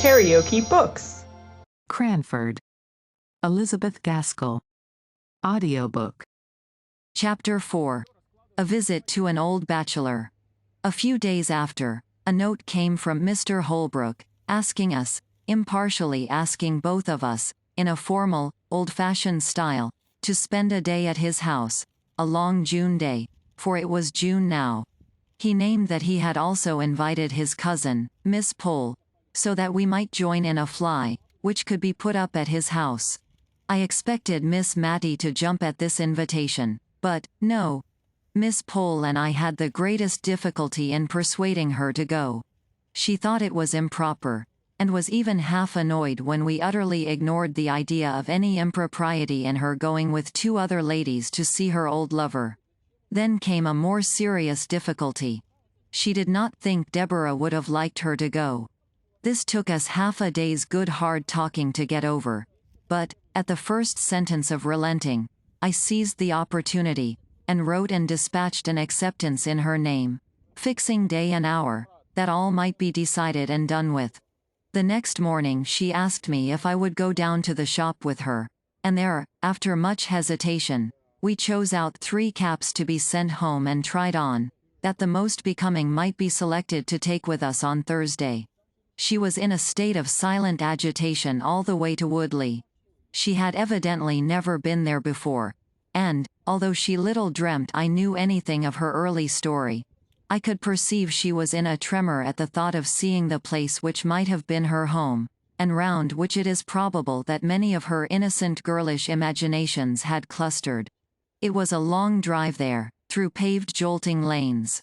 KaraokeBooks. Cranford. Elizabeth Gaskell. Audiobook. Chapter 4. A Visit to an Old Bachelor. A few days after, a note came from Mr. Holbrook, asking us, impartially asking both of us, in a formal, old-fashioned style, to spend a day at his house, a long June day, for it was June now. He named that he had also invited his cousin, Miss Pole, so that we might join in a fly, which could be put up at his house. I expected Miss Mattie to jump at this invitation, but, no. Miss Pole and I had the greatest difficulty in persuading her to go. She thought it was improper, and was even half annoyed when we utterly ignored the idea of any impropriety in her going with two other ladies to see her old lover. Then came a more serious difficulty. She did not think Deborah would have liked her to go. This took us half a day's good hard talking to get over, but, at the first sentence of relenting, I seized the opportunity, and wrote and dispatched an acceptance in her name, fixing day and hour, that all might be decided and done with. The next morning she asked me if I would go down to the shop with her, and there, after much hesitation, we chose out 3 caps to be sent home and tried on, that the most becoming might be selected to take with us on Thursday. She was in a state of silent agitation all the way to Woodley. She had evidently never been there before, and, although she little dreamt I knew anything of her early story, I could perceive she was in a tremor at the thought of seeing the place which might have been her home, and round which it is probable that many of her innocent girlish imaginations had clustered. It was a long drive there, through paved jolting lanes.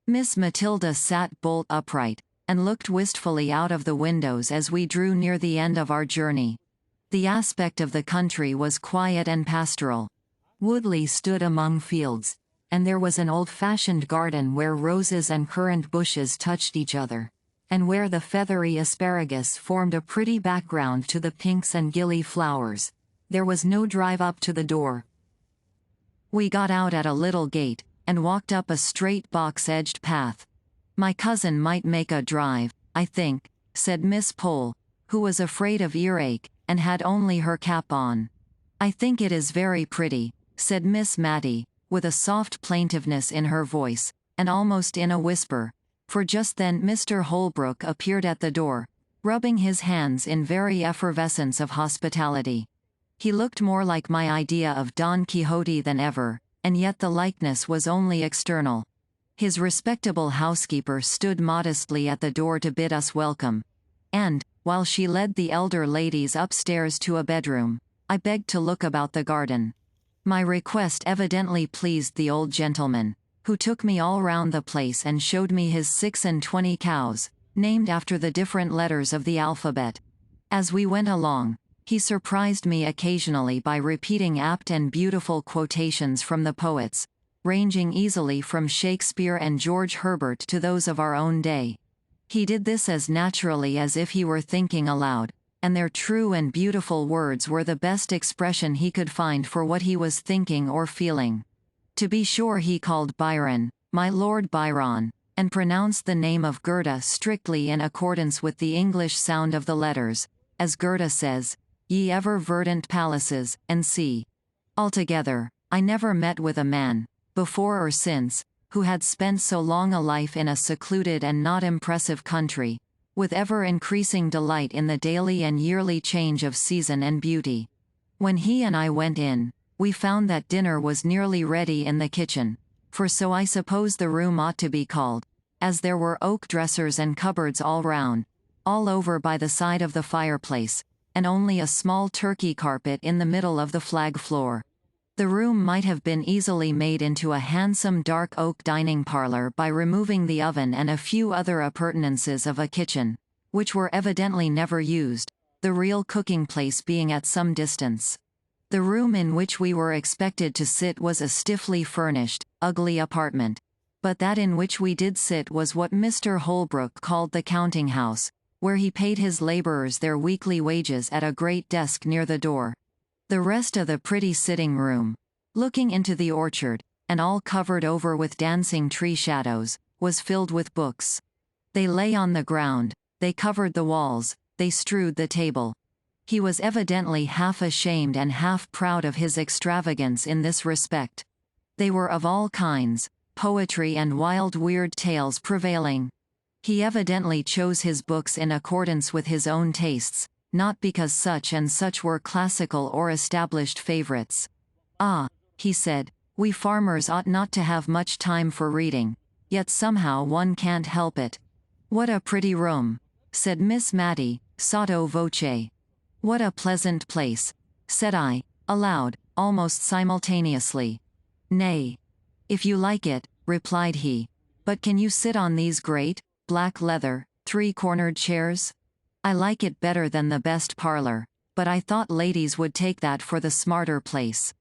Miss Matilda sat bolt upright, and looked wistfully out of the windows as we drew near the end of our journey. The aspect of the country was quiet and pastoral. Woodley stood among fields, and there was an old-fashioned garden where roses and currant bushes touched each other, and where the feathery asparagus formed a pretty background to the pinks and gilly flowers. There was no drive up to the door. We got out at a little gate, and walked up a straight box-edged path. My cousin might make a drive, I think, said Miss Pole, who was afraid of earache, and had only her cap on. I think it is very pretty, said Miss Mattie, with a soft plaintiveness in her voice, and almost in a whisper, for just then Mr. Holbrook appeared at the door, rubbing his hands in very effervescence of hospitality. He looked more like my idea of Don Quixote than ever, and yet the likeness was only external. His respectable housekeeper stood modestly at the door to bid us welcome, and, while she led the elder ladies upstairs to a bedroom, I begged to look about the garden. My request evidently pleased the old gentleman, who took me all round the place and showed me his 26 cows, named after the different letters of the alphabet. As we went along, he surprised me occasionally by repeating apt and beautiful quotations from the poets, ranging easily from Shakespeare and George Herbert to those of our own day. He did this as naturally as if he were thinking aloud, and their true and beautiful words were the best expression he could find for what he was thinking or feeling. To be sure, he called Byron, my Lord Byron, and pronounced the name of Goethe strictly in accordance with the English sound of the letters, as Goethe says, ye ever verdant palaces, and see. Altogether, I never met with a man, before or since, who had spent so long a life in a secluded and not impressive country, with ever-increasing delight in the daily and yearly change of season and beauty. When he and I went in, we found that dinner was nearly ready in the kitchen, for so I suppose the room ought to be called, as there were oak dressers and cupboards all round, all over by the side of the fireplace, and only a small Turkey carpet in the middle of the flag floor. The room might have been easily made into a handsome dark oak dining parlor by removing the oven and a few other appurtenances of a kitchen, which were evidently never used, the real cooking place being at some distance. The room in which we were expected to sit was a stiffly furnished, ugly apartment, but that in which we did sit was what Mr. Holbrook called the counting house, where he paid his laborers their weekly wages at a great desk near the door. The rest of the pretty sitting room, looking into the orchard, and all covered over with dancing tree shadows, was filled with books. They lay on the ground, they covered the walls, they strewed the table. He was evidently half ashamed and half proud of his extravagance in this respect. They were of all kinds, poetry and wild weird tales prevailing. He evidently chose his books in accordance with his own tastes, not because such and such were classical or established favorites. "Ah," he said, "we farmers ought not to have much time for reading, yet somehow one can't help it." "What a pretty room," said Miss Matty, sotto voce. "What a pleasant place," said I, aloud, almost simultaneously. "Nay. If you like it," replied he. "But can you sit on these great, black leather, three-cornered chairs? I like it better than the best parlor, but I thought ladies would take that for the smarter place."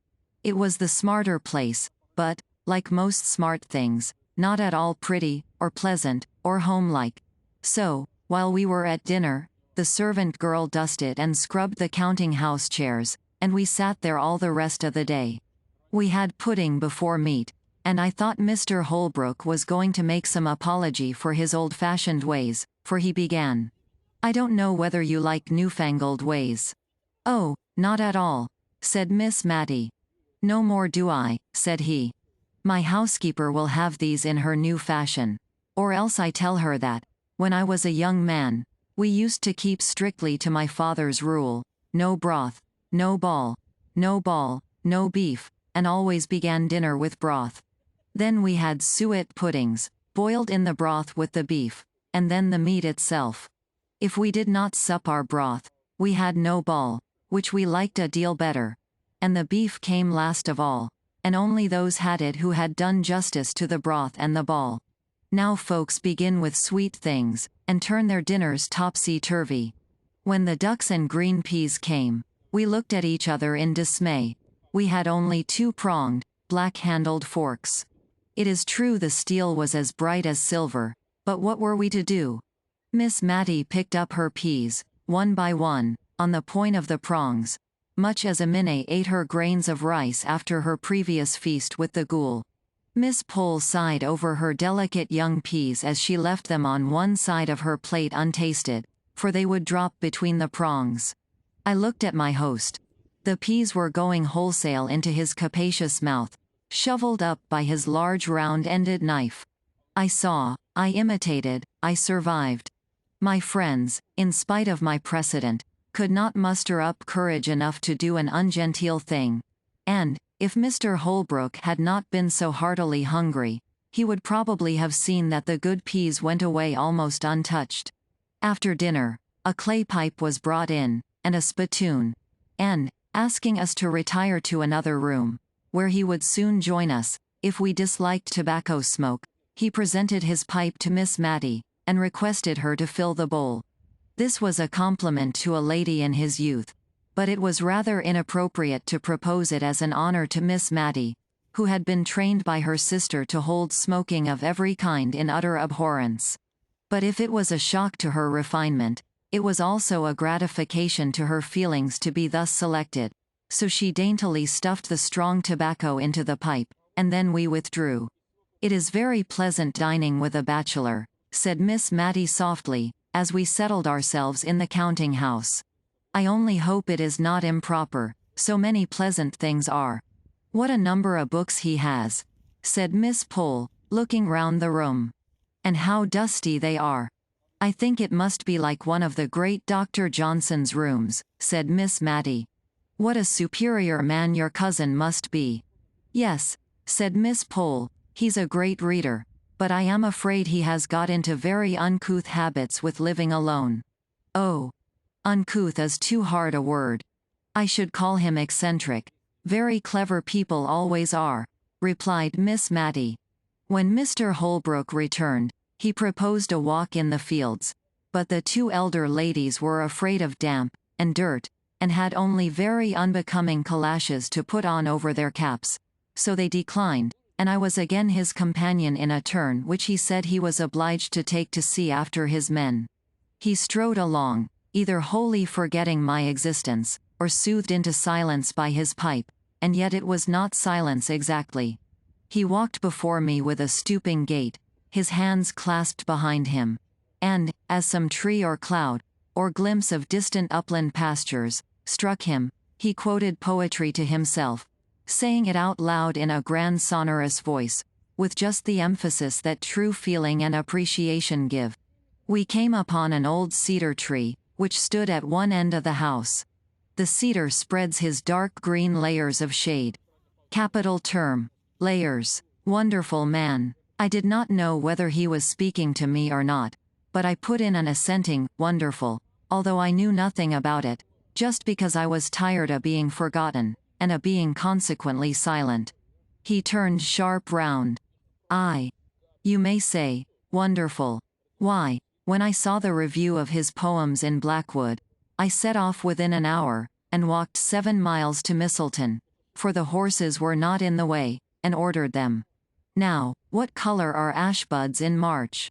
It was the smarter place, but, like most smart things, not at all pretty, or pleasant, or homelike. So, while we were at dinner, the servant girl dusted and scrubbed the counting-house chairs, and we sat there all the rest of the day. We had pudding before meat, and I thought Mr. Holbrook was going to make some apology for his old-fashioned ways, for he began. "I don't know whether you like newfangled ways." "Oh, not at all," said Miss Matty. "No more do I," said he. "My housekeeper will have these in her new fashion. Or else I tell her that, when I was a young man, we used to keep strictly to my father's rule, no broth, no ball, no beef, and always began dinner with broth. Then we had suet puddings, boiled in the broth with the beef, and then the meat itself. If we did not sup our broth, we had no ball, which we liked a deal better. And the beef came last of all, and only those had it who had done justice to the broth and the ball. Now folks begin with sweet things, and turn their dinners topsy-turvy. When the ducks and green peas came, we looked at each other in dismay. We had only two-pronged, black-handled forks. It is true the steel was as bright as silver, but what were we to do? Miss Matty picked up her peas, one by one, on the point of the prongs, much as a Minnie ate her grains of rice after her previous feast with the ghoul. Miss Pole sighed over her delicate young peas as she left them on one side of her plate untasted, for they would drop between the prongs. I looked at my host. The peas were going wholesale into his capacious mouth, shoveled up by his large round-ended knife. I saw, I imitated, I survived. My friends, in spite of my precedent, could not muster up courage enough to do an ungenteel thing. And, if Mr. Holbrook had not been so heartily hungry, he would probably have seen that the good peas went away almost untouched. After dinner, a clay pipe was brought in, and a spittoon. And, asking us to retire to another room, where he would soon join us, if we disliked tobacco smoke, he presented his pipe to Miss Matty, and requested her to fill the bowl. This was a compliment to a lady in his youth, but it was rather inappropriate to propose it as an honor to Miss Matty, who had been trained by her sister to hold smoking of every kind in utter abhorrence. But if it was a shock to her refinement, it was also a gratification to her feelings to be thus selected, so she daintily stuffed the strong tobacco into the pipe, and then we withdrew. "It is very pleasant dining with a bachelor," said Miss Matty softly, as we settled ourselves in the counting-house. "I only hope it is not improper, so many pleasant things are. What a number of books he has," said Miss Pole, looking round the room. "And how dusty they are. I think it must be like one of the great Dr. Johnson's rooms," said Miss Matty. "What a superior man your cousin must be." "Yes," said Miss Pole, "he's a great reader, but I am afraid he has got into very uncouth habits with living alone." "Oh, uncouth is too hard a word. I should call him eccentric. Very clever people always are," replied Miss Matty. When Mr. Holbrook returned, he proposed a walk in the fields, but the two elder ladies were afraid of damp and dirt, and had only very unbecoming calashes to put on over their caps, so they declined, and I was again his companion in a turn which he said he was obliged to take to see after his men. He strode along, either wholly forgetting my existence, or soothed into silence by his pipe, and yet it was not silence exactly. He walked before me with a stooping gait, his hands clasped behind him, and, as some tree or cloud, or glimpse of distant upland pastures, struck him. He quoted poetry to himself, saying it out loud in a grand sonorous voice, with just the emphasis that true feeling and appreciation give. We came upon an old cedar tree, which stood at one end of the house. The cedar spreads his dark green layers of shade. Capital term. Layers. Wonderful man. I did not know whether he was speaking to me or not, but I put in an assenting, wonderful, although I knew nothing about it, just because I was tired of being forgotten, and of being consequently silent. He turned sharp round. You may say, wonderful. Why, when I saw the review of his poems in Blackwood, I set off within an hour, and walked 7 miles to Misselton, for the horses were not in the way, and ordered them. Now, what color are ash buds in March?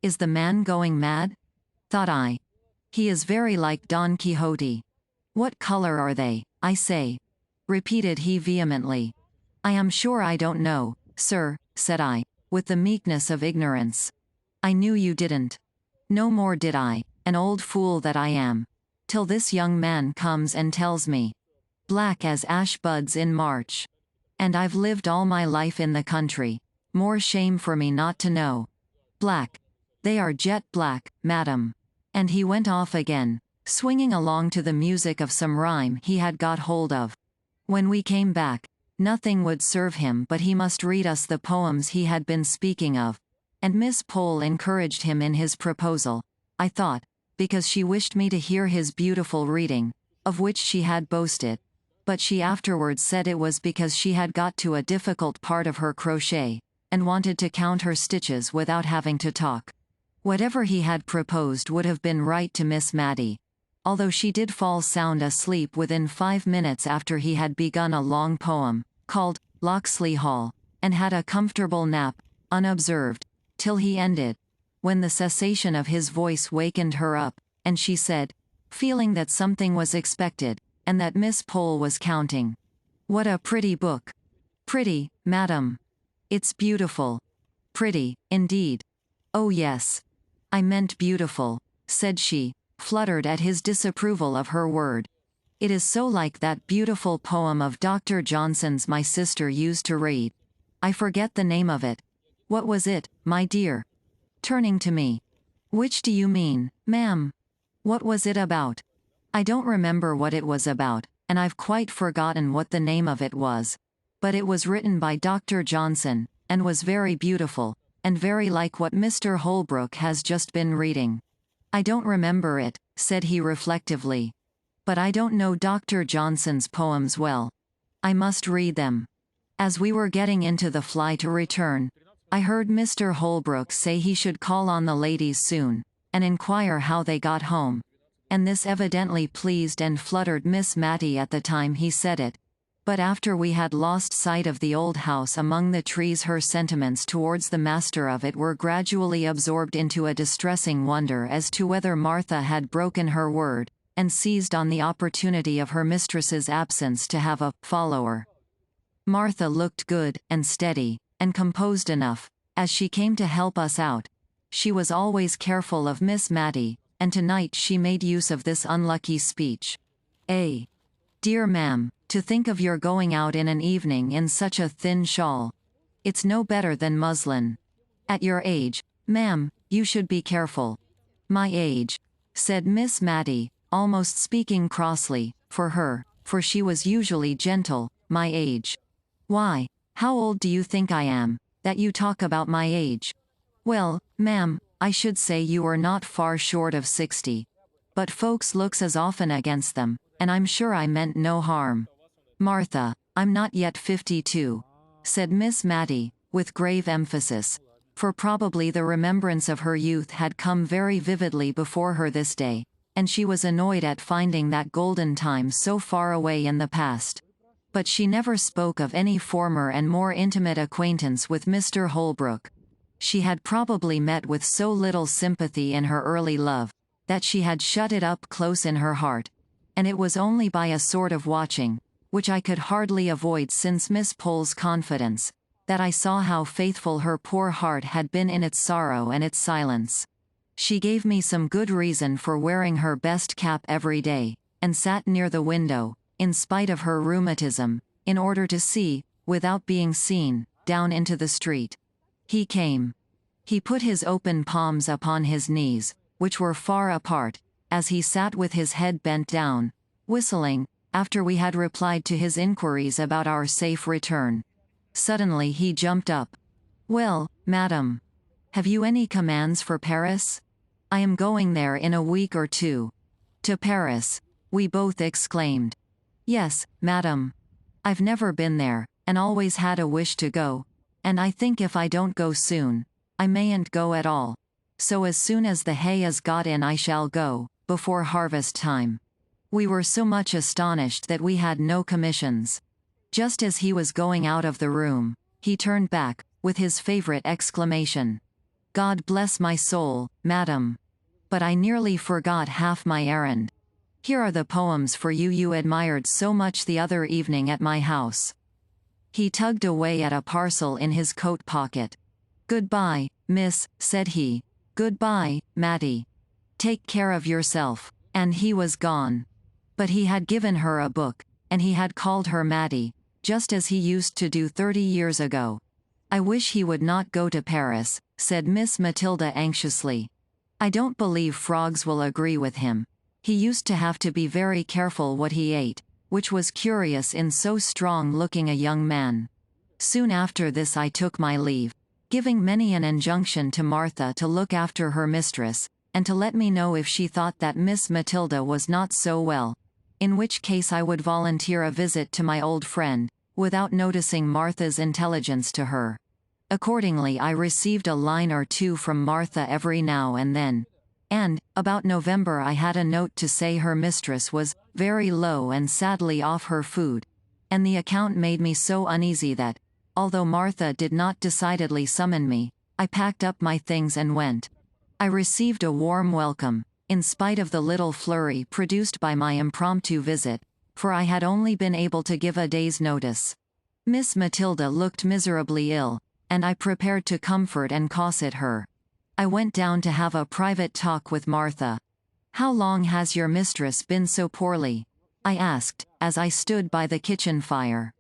Is the man going mad? Thought I. He is very like Don Quixote. What color are they, I say? Repeated he vehemently. I am sure I don't know, sir, said I, with the meekness of ignorance. I knew you didn't. No more did I, an old fool that I am. Till this young man comes and tells me. Black as ash buds in March. And I've lived all my life in the country. More shame for me not to know. Black. They are jet black, madam. And he went off again, swinging along to the music of some rhyme he had got hold of. When we came back, nothing would serve him but he must read us the poems he had been speaking of. And Miss Pole encouraged him in his proposal, I thought, because she wished me to hear his beautiful reading, of which she had boasted. But she afterwards said it was because she had got to a difficult part of her crochet, and wanted to count her stitches without having to talk. Whatever he had proposed would have been right to Miss Matty, although she did fall sound asleep within 5 minutes after he had begun a long poem, called Locksley Hall, and had a comfortable nap, unobserved, till he ended, when the cessation of his voice wakened her up, and she said, feeling that something was expected, and that Miss Pole was counting. What a pretty book. Pretty, madam. It's beautiful. Pretty, indeed. Oh yes. I meant beautiful, said she, fluttered at his disapproval of her word. It is so like that beautiful poem of Dr. Johnson's my sister used to read. I forget the name of it. What was it, my dear? Turning to me. Which do you mean, ma'am? What was it about? I don't remember what it was about, and I've quite forgotten what the name of it was. But it was written by Dr. Johnson, and was very beautiful, and very like what Mr. Holbrook has just been reading. I don't remember it, said he reflectively. But I don't know Dr. Johnson's poems well. I must read them. As we were getting into the fly to return, I heard Mr. Holbrook say he should call on the ladies soon, and inquire how they got home. And this evidently pleased and fluttered Miss Matty at the time he said it. But after we had lost sight of the old house among the trees, her sentiments towards the master of it were gradually absorbed into a distressing wonder as to whether Martha had broken her word, and seized on the opportunity of her mistress's absence to have a follower. Martha looked good, and steady, and composed enough, as she came to help us out. She was always careful of Miss Matty, and tonight she made use of this unlucky speech. Dear ma'am, to think of your going out in an evening in such a thin shawl. It's no better than muslin. At your age, ma'am, you should be careful. My age, said Miss Matty, almost speaking crossly, for her, for she was usually gentle, my age. Why, how old do you think I am, that you talk about my age? Well, ma'am, I should say you are not far short of 60. But folks looks as often against them, and I'm sure I meant no harm. Martha, I'm not yet 52, said Miss Matty, with grave emphasis, for probably the remembrance of her youth had come very vividly before her this day, and she was annoyed at finding that golden time so far away in the past. But she never spoke of any former and more intimate acquaintance with Mr. Holbrook. She had probably met with so little sympathy in her early love, that she had shut it up close in her heart, and it was only by a sort of watching, which I could hardly avoid since Miss Pole's confidence, that I saw how faithful her poor heart had been in its sorrow and its silence. She gave me some good reason for wearing her best cap every day, and sat near the window, in spite of her rheumatism, in order to see, without being seen, down into the street. He came. He put his open palms upon his knees, which were far apart, as he sat with his head bent down, whistling, after we had replied to his inquiries about our safe return. Suddenly he jumped up. "Well, madam. Have you any commands for Paris? I am going there in a week or two." "To Paris?" we both exclaimed. "Yes, madam. I've never been there, and always had a wish to go, and I think if I don't go soon, I mayn't go at all. So as soon as the hay is got in I shall go, before harvest time." We were so much astonished that we had no commissions. Just as he was going out of the room, he turned back, with his favorite exclamation. "God bless my soul, madam. But I nearly forgot half my errand. Here are the poems for you you admired so much the other evening at my house." He tugged away at a parcel in his coat pocket. "Goodbye, miss," said he. "Goodbye, Mattie. Take care of yourself." And he was gone. But he had given her a book, and he had called her Mattie, just as he used to do 30 years ago. "I wish he would not go to Paris," said Miss Matilda anxiously. "I don't believe frogs will agree with him. He used to have to be very careful what he ate, which was curious in so strong-looking a young man." Soon after this I took my leave, giving many an injunction to Martha to look after her mistress, and to let me know if she thought that Miss Matilda was not so well, in which case I would volunteer a visit to my old friend, without noticing Martha's intelligence to her. Accordingly I received a line or two from Martha every now and then, and, about November I had a note to say her mistress was very low and sadly off her food, and the account made me so uneasy that, although Martha did not decidedly summon me, I packed up my things and went. I received a warm welcome, in spite of the little flurry produced by my impromptu visit, for I had only been able to give a day's notice. Miss Matilda looked miserably ill, and I prepared to comfort and cosset her. I went down to have a private talk with Martha. "How long has your mistress been so poorly?" I asked, as I stood by the kitchen fire.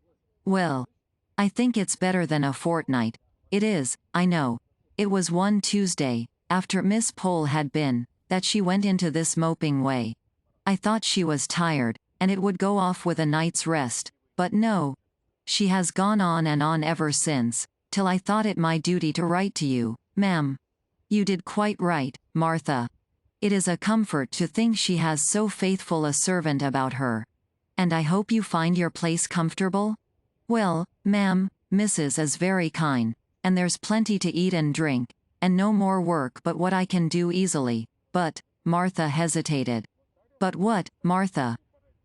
"Well, I think it's better than a fortnight." "It is, I know. It was one Tuesday, after Miss Pole had been, that she went into this moping way. I thought she was tired, and it would go off with a night's rest, but no. She has gone on and on ever since, till I thought it my duty to write to you, ma'am." "You did quite right, Martha. It is a comfort to think she has so faithful a servant about her. And I hope you find your place comfortable?" "Well, ma'am, Mrs. is very kind, and there's plenty to eat and drink, and no more work but what I can do easily, but," Martha hesitated. "But what, Martha?"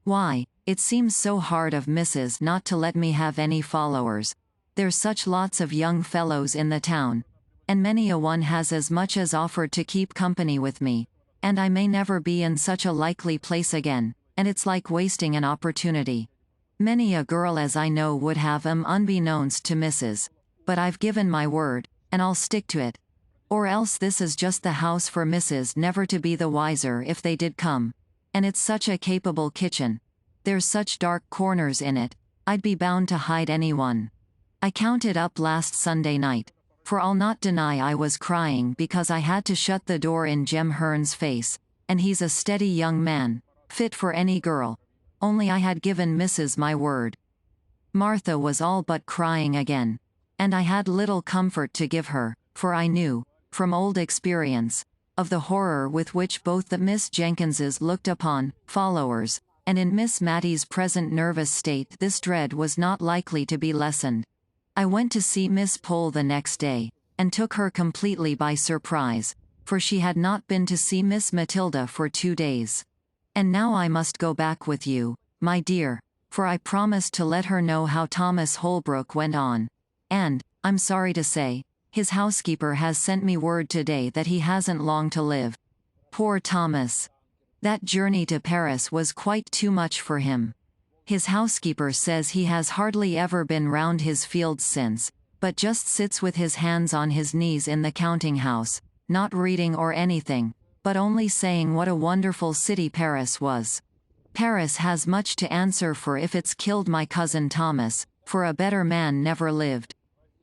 "Why, it seems so hard of Mrs. not to let me have any followers. There's such lots of young fellows in the town, and many a one has as much as offered to keep company with me, and I may never be in such a likely place again, and it's like wasting an opportunity. Many a girl as I know would have 'em unbeknownst to Mrs. But I've given my word, and I'll stick to it. Or else this is just the house for Mrs. never to be the wiser if they did come. And it's such a capable kitchen. There's such dark corners in it, I'd be bound to hide anyone. I counted up last Sunday night, for I'll not deny I was crying because I had to shut the door in Jem Hearn's face, and he's a steady young man, fit for any girl. Only I had given Mrs. my word." Martha was all but crying again, and I had little comfort to give her, for I knew, from old experience, of the horror with which both the Miss Jenkinses looked upon followers, and in Miss Mattie's present nervous state this dread was not likely to be lessened. I went to see Miss Pole the next day, and took her completely by surprise, for she had not been to see Miss Matilda for 2 days. "And now I must go back with you, my dear, for I promised to let her know how Thomas Holbrook went on. And, I'm sorry to say, his housekeeper has sent me word today that he hasn't long to live. Poor Thomas. That journey to Paris was quite too much for him. His housekeeper says he has hardly ever been round his fields since, but just sits with his hands on his knees in the counting-house, not reading or anything, but only saying what a wonderful city Paris was. Paris has much to answer for if it's killed my cousin Thomas, for a better man never lived.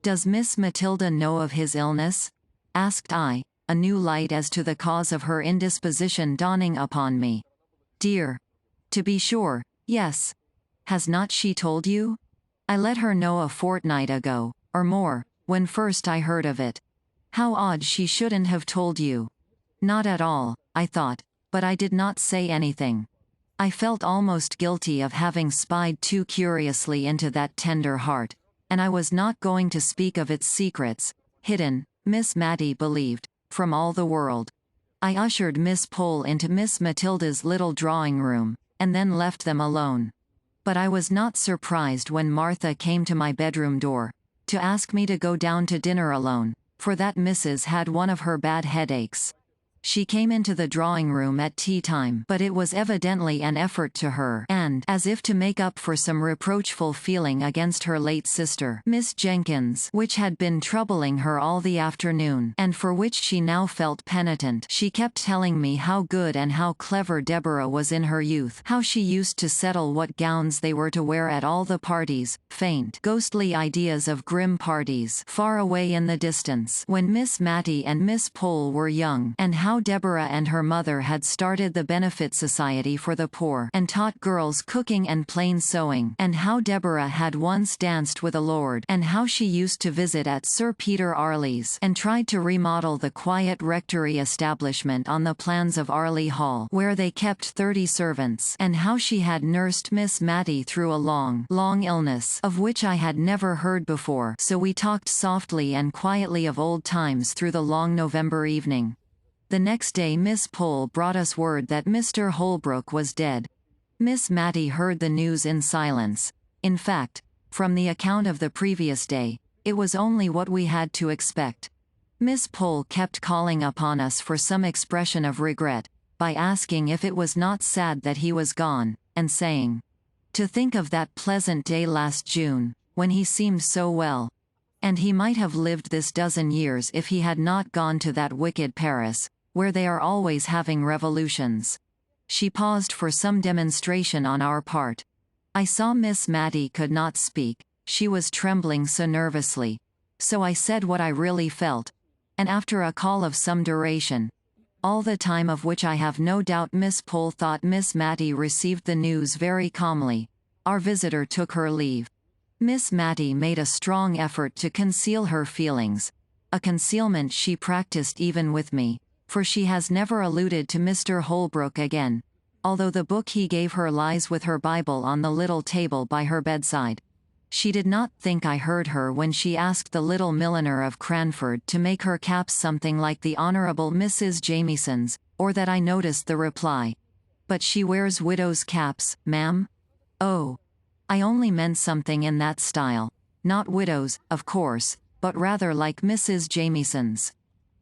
Does Miss Matilda know of his illness? Asked I, a new light as to the cause of her indisposition dawning upon me. Dear. To be sure, yes. Has not she told you? I let her know a fortnight ago, or more, when first I heard of it. How odd she shouldn't have told you. Not at all, I thought, but I did not say anything. I felt almost guilty of having spied too curiously into that tender heart, and I was not going to speak of its secrets, hidden, Miss Matty believed, from all the world. I ushered Miss Pole into Miss Matilda's little drawing-room, and then left them alone. But I was not surprised when Martha came to my bedroom door, to ask me to go down to dinner alone, for that Mrs. had one of her bad headaches. She came into the drawing-room at tea-time, but it was evidently an effort to her, and, as if to make up for some reproachful feeling against her late sister, Miss Jenkins, which had been troubling her all the afternoon, and for which she now felt penitent, she kept telling me how good and how clever Deborah was in her youth, how she used to settle what gowns they were to wear at all the parties, faint, ghostly ideas of grim parties, far away in the distance, when Miss Matty and Miss Pole were young, and how Deborah and her mother had started the Benefit Society for the Poor, and taught girls cooking and plain sewing, and how Deborah had once danced with a lord, and how she used to visit at Sir Peter Arley's, and tried to remodel the quiet rectory establishment on the plans of Arley Hall, where they kept 30 servants, and how she had nursed Miss Matty through a long, long illness, of which I had never heard before, so we talked softly and quietly of old times through the long November evening. The next day Miss Pole brought us word that Mr. Holbrook was dead. Miss Matty heard the news in silence. In fact, from the account of the previous day, it was only what we had to expect. Miss Pole kept calling upon us for some expression of regret, by asking if it was not sad that he was gone, and saying, "To think of that pleasant day last June, when he seemed so well. And he might have lived this dozen years if he had not gone to that wicked Paris, where they are always having revolutions." She paused for some demonstration on our part. I saw Miss Matty could not speak, she was trembling so nervously. So I said what I really felt. And after a call of some duration, all the time of which I have no doubt Miss Pole thought Miss Matty received the news very calmly, our visitor took her leave. Miss Matty made a strong effort to conceal her feelings, a concealment she practiced even with me, for she has never alluded to Mr. Holbrook again, although the book he gave her lies with her Bible on the little table by her bedside. She did not think I heard her when she asked the little milliner of Cranford to make her caps something like the Honourable Mrs. Jamieson's, or that I noticed the reply. "But she wears widow's caps, ma'am?" "Oh. I only meant something in that style. Not widows, of course, but rather like Mrs. Jamieson's."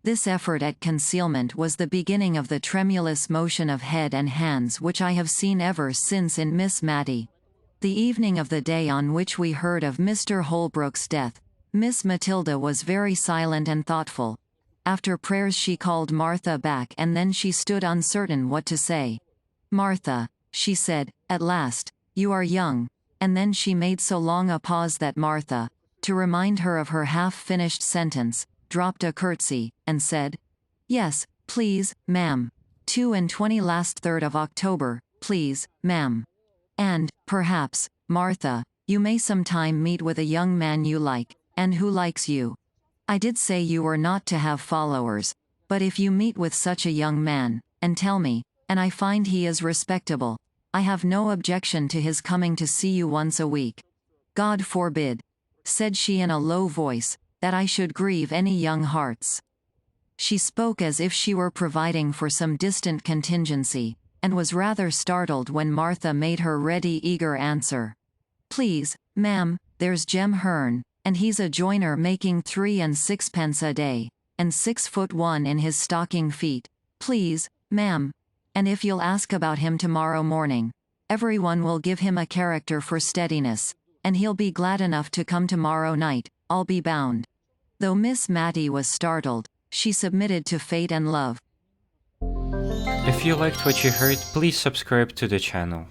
This effort at concealment was the beginning of the tremulous motion of head and hands which I have seen ever since in Miss Matty. The evening of the day on which we heard of Mr. Holbrook's death, Miss Matilda was very silent and thoughtful. After prayers she called Martha back and then she stood uncertain what to say. "Martha," she said, at last, "you are young," and then she made so long a pause that Martha, to remind her of her half-finished sentence, dropped a curtsy, and said, "Yes, please, ma'am. 22 last 3rd of October, please, ma'am. And, perhaps, Martha, you may sometime meet with a young man you like, and who likes you. I did say you were not to have followers, but if you meet with such a young man, and tell me, and I find he is respectable, I have no objection to his coming to see you once a week. God forbid," said she in a low voice, "that I should grieve any young hearts." She spoke as if she were providing for some distant contingency, and was rather startled when Martha made her ready eager answer. "Please, ma'am, there's Jem Hearn, and he's a joiner making 3 and 6pence a day, and 6'1" in his stocking feet. Please, ma'am. And if you'll ask about him tomorrow morning, everyone will give him a character for steadiness, and he'll be glad enough to come tomorrow night, I'll be bound." Though Miss Matty was startled, she submitted to fate and love. If you liked what you heard, please subscribe to the channel.